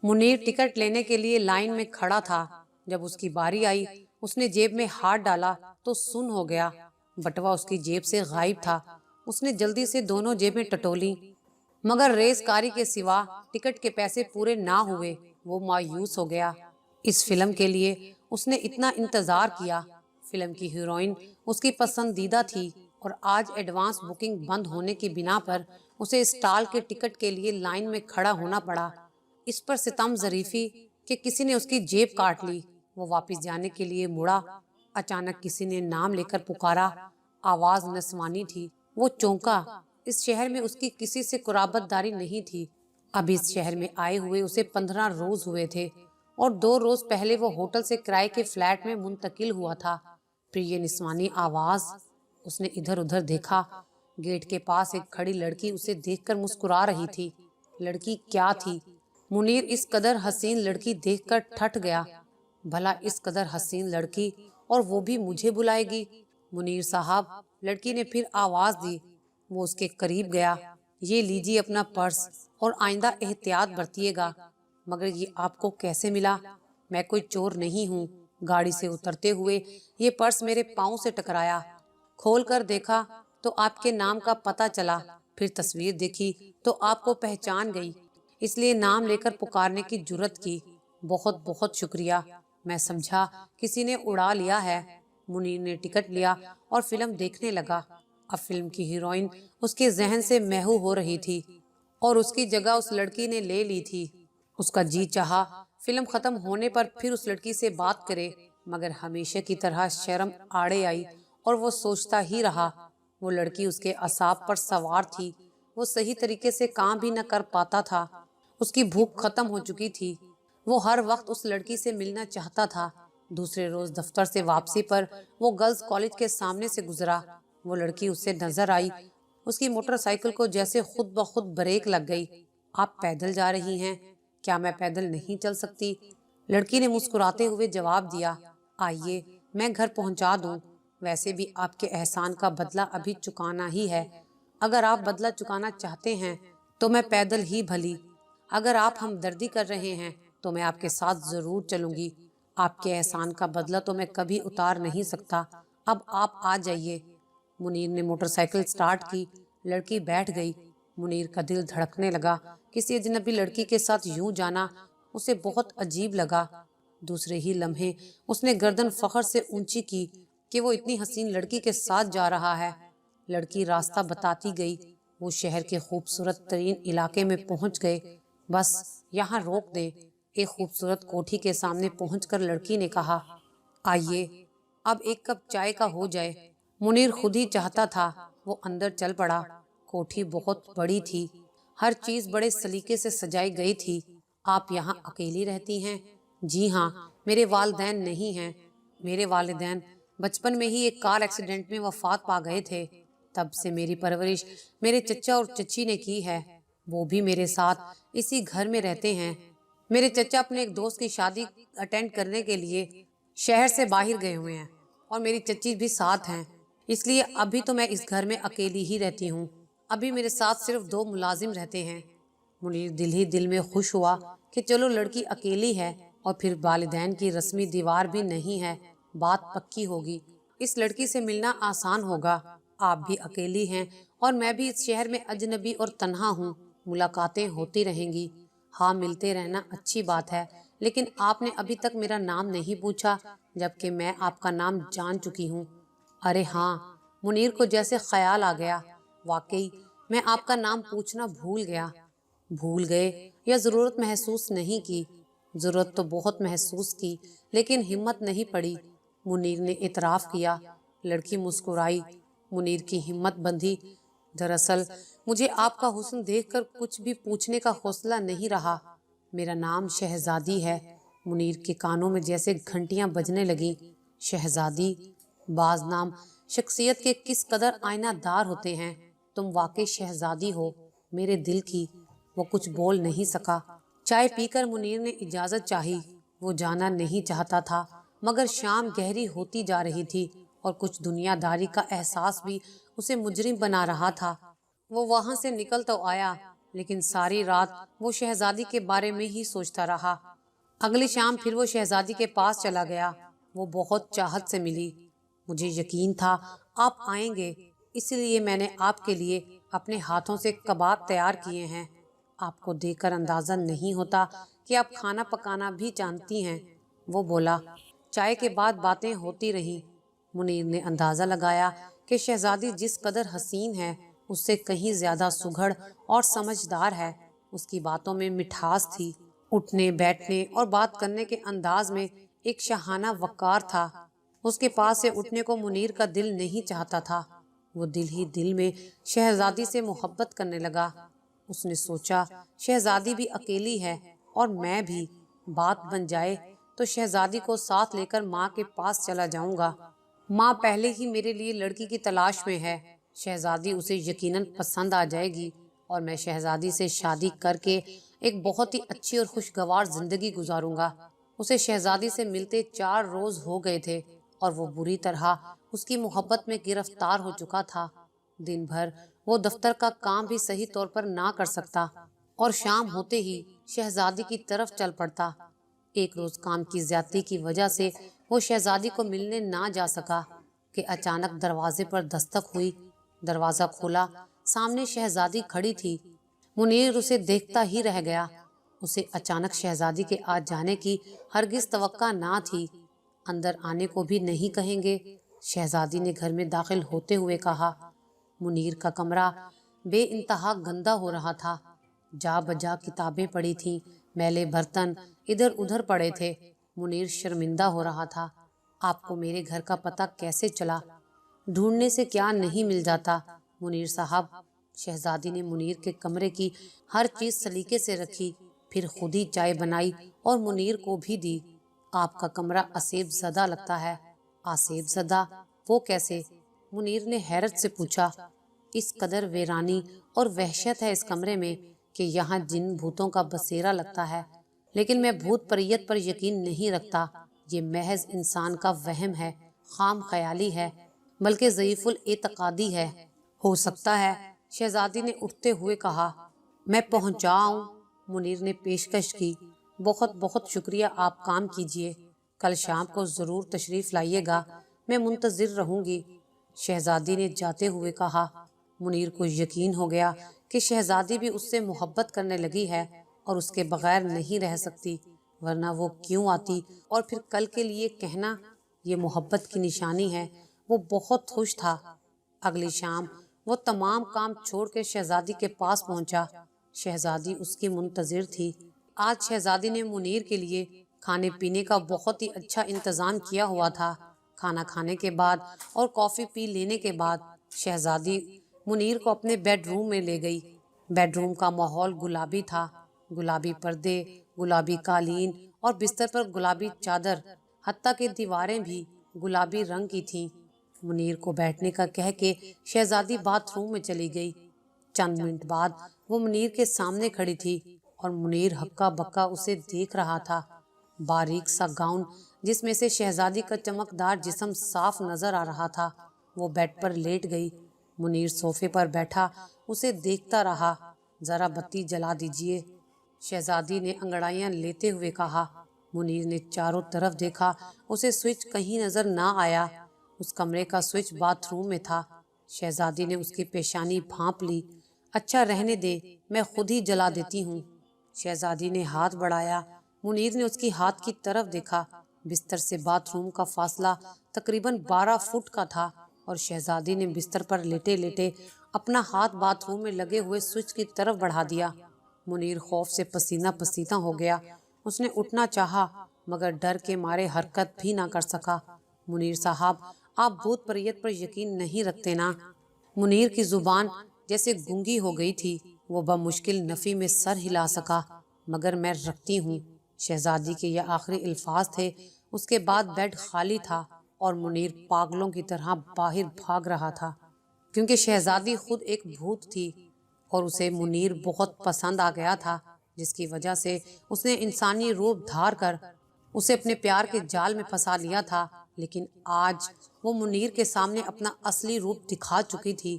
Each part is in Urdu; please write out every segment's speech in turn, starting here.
منیر ٹکٹ لینے کے لیے لائن میں کھڑا تھا۔ جب اس کی باری آئی، اس نے جیب میں ہاتھ ڈالا تو سن ہو گیا۔ بٹوا اس کی جیب سے غائب تھا۔ اس نے جلدی سے دونوں جیبیں ٹٹولی، مگر ریس کاری کے سوا ٹکٹ کے پیسے پورے نہ ہوئے۔ وہ مایوس ہو گیا۔ اس فلم کے لیے اس نے اتنا انتظار کیا۔ فلم کی ہیروئن اس کی پسندیدہ تھی اور آج ایڈوانس بکنگ بند ہونے کی بنا پر اسے اسٹال کے ٹکٹ کے لیے لائن میں کھڑا ہونا پڑا۔ اس پر ستم ظریفی کہ کسی نے اس کی جیب کاٹ لی۔ وہ واپس جانے کے لیے مڑا۔ اچانک کسی نے نام لے کر پکارا۔ آواز نسوانی تھی۔ وہ چونکا۔ اس شہر میں اس کی کسی سے قرابت داری نہیں تھی۔ اب اس شہر میں آئے ہوئے اسے 15 روز ہوئے تھے اور 2 روز پہلے وہ ہوٹل سے کرائے کے فلیٹ میں منتقل ہوا تھا۔ پھر یہ نسوانی آواز۔ اس نے ادھر ادھر دیکھا۔ گیٹ کے پاس ایک کھڑی لڑکی اسے دیکھ کر مسکرا رہی تھی۔ لڑکی کیا تھی؟ منیر اس قدر حسین لڑکی دیکھ کر ٹھٹ گیا۔ بھلا اس قدر حسین لڑکی اور وہ بھی مجھے بلائے گی؟ منیر صاحب، لڑکی نے پھر آواز دی۔ وہ اس کے قریب گیا۔ یہ لیجیے اپنا پرس اور آئندہ احتیاط برتیے گا۔ مگر یہ آپ کو کیسے ملا؟ میں کوئی چور نہیں ہوں۔ گاڑی سے اترتے ہوئے یہ پرس میرے پاؤں سے ٹکرایا۔ کھول کر دیکھا تو آپ کے نام کا پتہ چلا۔ پھر تصویر دیکھی تو آپ کو پہچان گئی، اس لیے نام لے کر پکارنے کی جرت کی۔ بہت بہت شکریہ۔ میں سمجھا کسی نے اڑا لیا ہے۔ منیر نے ٹکٹ لیا اور فلم دیکھنے لگا۔ اب فلم کی ہیروئن اس کے ذہن سے محو ہو رہی تھی اور اس کی جگہ اس لڑکی نے لے لی تھی۔ اس کا جی چاہا فلم ختم ہونے پر پھر اس لڑکی سے بات کرے، مگر ہمیشہ کی طرح شرم آڑے آئی اور وہ سوچتا ہی رہا۔ وہ لڑکی اس کے اعصاب پر سوار تھی۔ وہ صحیح طریقے سے کام بھی نہ کر پاتا تھا۔ اس کی بھوک ختم ہو چکی تھی۔ وہ ہر وقت اس لڑکی سے ملنا چاہتا تھا۔ دوسرے روز دفتر سے واپسی پر وہ گرلز کالج کے سامنے سے گزرا۔ وہ لڑکی اس سے نظر آئی۔ اس کی موٹر سائیکل کو جیسے خود بخود بریک لگ گئی۔ آپ پیدل جا رہی ہیں؟ کیا میں پیدل نہیں چل سکتی؟ لڑکی نے مسکراتے ہوئے جواب دیا، آئیے میں گھر پہنچا دوں۔ ویسے بھی آپ کے احسان کا بدلہ ابھی چکانا ہی ہے۔ اگر آپ بدلہ چکانا چاہتے ہیں تو میں پیدل ہی بھلی۔ اگر آپ ہمدردی کر رہے ہیں تو میں آپ کے ساتھ ضرور چلوں گی۔ آپ کے احسان کا بدلہ تو میں کبھی اتار نہیں سکتا۔ اب آپ آ جائیے۔ منیر نے موٹر سائیکل سٹارٹ کی۔ لڑکی بیٹھ گئی۔ منیر کا دل دھڑکنے لگا۔ کسی اجنبی لڑکی کے ساتھ یوں جانا اسے بہت عجیب لگا۔ دوسرے ہی لمحے اس نے گردن فخر سے اونچی کی کہ وہ اتنی حسین لڑکی کے ساتھ جا رہا ہے۔ لڑکی راستہ بتاتی گئی۔ وہ شہر کے خوبصورت ترین علاقے میں پہنچ گئے۔ بس یہاں روک دیں۔ ایک خوبصورت کوٹھی کے سامنے پہنچ کر لڑکی نے کہا، آئیے اب ایک کپ چائے کا ہو جائے۔ منیر خود ہی چاہتا تھا۔ وہ اندر چل پڑا۔ کوٹھی بہت بڑی تھی۔ ہر چیز بڑے سلیقے سے سجائی گئی تھی۔ آپ یہاں اکیلی رہتی ہیں؟ جی ہاں، میرے والدین نہیں ہیں۔ میرے والدین بچپن میں ہی ایک کار ایکسیڈنٹ میں وفات پا گئے تھے۔ تب سے میری پرورش میرے چچا اور چچی نے کی ہے۔ وہ بھی میرے ساتھ اسی گھر میں رہتے ہیں۔ میرے چچا اپنے ایک دوست کی شادی اٹینڈ کرنے کے لیے شہر سے باہر گئے ہوئے ہیں اور میری چچی بھی ساتھ ہیں، اس لیے ابھی تو میں اس گھر میں اکیلی ہی رہتی ہوں۔ ابھی میرے ساتھ صرف 2 ملازم رہتے ہیں۔ منیر دل ہی دل میں خوش ہوا کہ چلو لڑکی اکیلی ہے اور پھر والدین کی رسمی دیوار بھی نہیں ہے، بات پکی ہوگی۔ اس لڑکی سے ملنا آسان ہوگا۔ آپ بھی اکیلی ہیں اور میں بھی اس شہر میں اجنبی اور تنہا ہوں۔ ملاقاتیں ہوتی رہیں گی۔ ہاں، ملتے رہنا اچھی بات ہے، لیکن آپ نے ابھی تک میرا نام نہیں پوچھا، جبکہ میں آپ کا نام جان چکی ہوں۔ ارے ہاں، منیر کو جیسے خیال آ گیا، واقعی میں آپ کا نام پوچھنا بھول گیا۔ بھول گئے یا ضرورت محسوس نہیں کی؟ ضرورت تو بہت محسوس کی، لیکن ہمت نہیں پڑی۔ منیر نے اعتراف کیا۔ لڑکی مسکرائی۔ منیر کی ہمت بندھی۔ دراصل مجھے آپ کا حسن دیکھ کر کچھ بھی پوچھنے کا حوصلہ نہیں رہا۔ میرا نام شہزادی ہے۔ منیر کے کانوں میں جیسے گھنٹیاں بجنے لگیں۔ شہزادی؟ بعض نام شخصیت کے کس قدر آئینہ دار ہوتے ہیں۔ تم واقعی شہزادی ہو، میرے دل کی۔ وہ کچھ بول نہیں سکا۔ چائے پی کر منیر نے اجازت چاہی۔ وہ جانا نہیں چاہتا تھا، مگر شام گہری ہوتی جا رہی تھی اور کچھ دنیا داری کا احساس بھی اسے مجرم بنا رہا تھا۔ وہ وہاں سے نکل تو آیا، لیکن ساری رات وہ شہزادی کے بارے میں ہی سوچتا رہا۔ اگلی شام پھر وہ شہزادی کے پاس چلا گیا۔ وہ بہت چاہت سے ملی۔ مجھے یقین تھا آپ آئیں گے، اسی لیے میں نے آپ کے لیے اپنے ہاتھوں سے کباب تیار کیے ہیں۔ آپ کو دیکھ کر اندازہ نہیں ہوتا کہ آپ کھانا پکانا بھی جانتی ہیں، وہ بولا۔ چائے کے بعد باتیں ہوتی رہیں۔ منیر نے اندازہ لگایا کہ شہزادی جس قدر حسین ہے اس سے کہیں زیادہ سگھڑ اور سمجھدار ہے۔ اس کی باتوں میں مٹھاس تھی، اٹھنے بیٹھنے اور بات کرنے کے انداز میں ایک شاہانہ وقار تھا۔ اس کے پاس سے اٹھنے کو منیر کا دل نہیں چاہتا تھا۔ وہ دل ہی دل میں شہزادی سے محبت کرنے لگا۔ اس نے سوچا شہزادی بھی اکیلی ہے اور میں بھی، بات بن جائے تو شہزادی کو ساتھ لے کر ماں کے پاس چلا جاؤں گا۔ ماں پہلے ہی میرے لیے لڑکی کی تلاش میں ہے، شہزادی اسے یقیناً پسند آ جائے گی اور میں شہزادی سے شادی کر کے ایک بہت ہی اچھی اور خوشگوار زندگی گزاروں گا۔ اسے شہزادی سے ملتے 4 روز ہو گئے تھے اور وہ بری طرح اس کی محبت میں گرفتار ہو چکا تھا۔ دن بھر وہ دفتر کا کام بھی صحیح طور پر نہ کر سکتا اور شام ہوتے ہی شہزادی کی طرف چل پڑتا۔ ایک روز کام کی زیادتی کی وجہ سے وہ شہزادی کو ملنے نہ جا سکا کہ اچانک دروازے پر دستک ہوئی۔ دروازہ کھولا، سامنے شہزادی کھڑی تھی۔ منیر اسے دیکھتا ہی رہ گیا۔ اسے اچانک شہزادی کے آ جانے کی ہرگز توقع نہ تھی۔ اندر آنے کو بھی نہیں کہیں گے، شہزادی نے گھر میں داخل ہوتے ہوئے کہا۔ منیر کا کمرہ بے انتہا گندا ہو رہا تھا۔ جا بجا کتابیں پڑی تھیں، میلے برتن ادھر ادھر پڑے تھے۔ منیر شرمندہ ہو رہا تھا۔ آپ کو میرے گھر کا پتہ کیسے چلا؟ ڈھونڈنے سے کیا نہیں مل جاتا منیر صاحب؟ شہزادی نے منیر کے کمرے کی ہر چیز سلیقے سے رکھی، پھر خود ہی چائے بنائی اور منیر کو بھی دی۔ آپ کا کمرہ آسیب زدہ لگتا ہے۔ آسیب زدہ؟ وہ کیسے؟ منیر نے حیرت سے پوچھا۔ اس قدر ویرانی اور وحشت ہے اس کمرے میں کہ یہاں جن بھوتوں کا بسیرا لگتا ہے، لیکن میں بھوت پریت پر یقین نہیں رکھتا۔ یہ محض انسان کا وہم ہے، خام خیالی ہے، بلکہ ضعیف الاعتقادی ہے۔ ہو سکتا ہے، شہزادی نے اٹھتے ہوئے کہا۔ میں پہنچاؤں؟ منیر نے پیشکش کی۔ بہت بہت شکریہ، آپ کام کیجیے، کل شام کو ضرور تشریف لائیے گا، میں منتظر رہوں گی، شہزادی نے جاتے ہوئے کہا۔ منیر کو یقین ہو گیا کہ شہزادی بھی اس سے محبت کرنے لگی ہے اور اس کے بغیر نہیں رہ سکتی، ورنہ وہ کیوں آتی اور پھر کل کے لیے کہنا یہ محبت کی نشانی ہے۔ وہ بہت خوش تھا۔ اگلی شام وہ تمام کام چھوڑ کے شہزادی کے پاس پہنچا۔ شہزادی اس کی منتظر تھی۔ آج شہزادی نے منیر کے لیے کھانے پینے کا بہت ہی اچھا انتظام کیا ہوا تھا۔ کھانا کھانے کے بعد اور کافی پی لینے کے بعد شہزادی منیر کو اپنے بیڈ روم میں لے گئی۔ بیڈ روم کا ماحول گلابی تھا، گلابی پردے، گلابی قالین اور بستر پر گلابی چادر، حتیٰ کہ دیواریں بھی گلابی رنگ کی تھیں۔ منیر کو بیٹھنے کا کہہ کے شہزادی باتھ روم میں چلی گئی۔ چند منٹ بعد وہ منیر کے سامنے کھڑی تھی اور منیر ہکا بکا اسے دیکھ رہا تھا۔ باریک سا گاؤن جس میں سے شہزادی کا چمکدار جسم صاف نظر آ رہا تھا۔ وہ بیڈ پر لیٹ گئی۔ منیر صوفے پر بیٹھا اسے دیکھتا رہا۔ ذرا بتی جلا دیجیے، شہزادی نے انگڑائیاں لیتے ہوئے کہا۔ منیر نے چاروں طرف دیکھا، اسے سوئچ کہیں نظر نہ آیا۔ اس کمرے کا سوئچ باتھ روم میں تھا۔ شہزادی نے اس کی پیشانی بھانپ لی۔ اچھا رہنے دے، میں خود ہی جلا دیتی ہوں، شہزادی نے ہاتھ بڑھایا۔ منیر نے اس کی ہاتھ کی طرف دیکھا۔ بستر سے باتھ روم کا فاصلہ تقریباً 12 فٹ کا تھا اور شہزادی نے بستر پر لیٹے لیٹے اپنا ہاتھ باتھ روم میں لگے ہوئے سوئچ کی طرف بڑھا دیا۔ منیر خوف سے پسینہ پسینہ ہو گیا۔ اس نے اٹھنا چاہا مگر ڈر کے مارے حرکت بھی نہ کر سکا۔ منیر صاحب، آپ بھوت پریت پر یقین نہیں رکھتے نا؟ منیر کی زبان جیسے گونگی ہو گئی تھی۔ وہ بمشکل نفی میں سر ہلا سکا۔ مگر میں رکھتی ہوں، شہزادی کے یہ آخری الفاظ تھے۔ اس کے بعد بیڈ خالی تھا اور منیر پاگلوں کی طرح باہر بھاگ رہا تھا، کیونکہ شہزادی خود ایک بھوت تھی اور اسے منیر بہت پسند آ گیا تھا، جس کی وجہ سے اس نے انسانی روپ دھار کر اسے اپنے پیار کے جال میں پھنسا لیا تھا۔ لیکن آج وہ منیر کے سامنے اپنا اصلی روپ دکھا چکی تھی،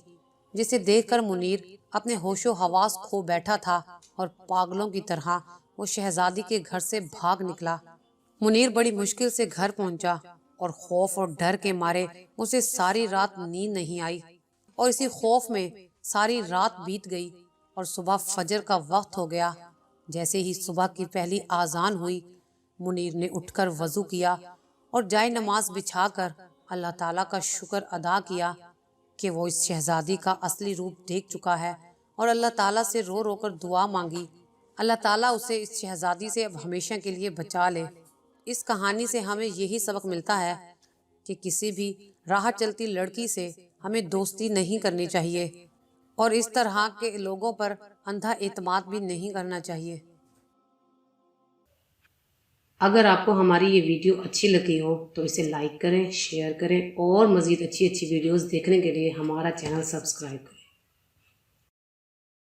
جسے دیکھ کر منیر اپنے ہوش و حواس کھو بیٹھا تھا اور پاگلوں کی طرح وہ شہزادی کے گھر سے بھاگ نکلا۔ منیر بڑی مشکل سے گھر پہنچا اور خوف اور ڈر کے مارے اسے ساری رات نیند نہیں آئی، اور اسی خوف میں ساری رات بیت گئی اور صبح فجر کا وقت ہو گیا۔ جیسے ہی صبح کی پہلی آذان ہوئی، منیر نے اٹھ کر وضو کیا اور جائے نماز بچھا کر اللہ تعالیٰ کا شکر ادا کیا کہ وہ اس شہزادی کا اصلی روپ دیکھ چکا ہے، اور اللہ تعالیٰ سے رو رو کر دعا مانگی اللہ تعالیٰ اسے اس شہزادی سے اب ہمیشہ کے لیے بچا لے۔ اس کہانی سے ہمیں یہی سبق ملتا ہے کہ کسی بھی راہ چلتی لڑکی سے ہمیں دوستی نہیں کرنی چاہیے، اور اس طرح کے لوگوں پر اندھا اعتماد بھی نہیں کرنا چاہیے۔ اگر آپ کو ہماری یہ ویڈیو اچھی لگی ہو تو اسے لائک کریں، شیئر کریں، اور مزید اچھی ویڈیوز دیکھنے کے لیے ہمارا چینل سبسکرائب کریں۔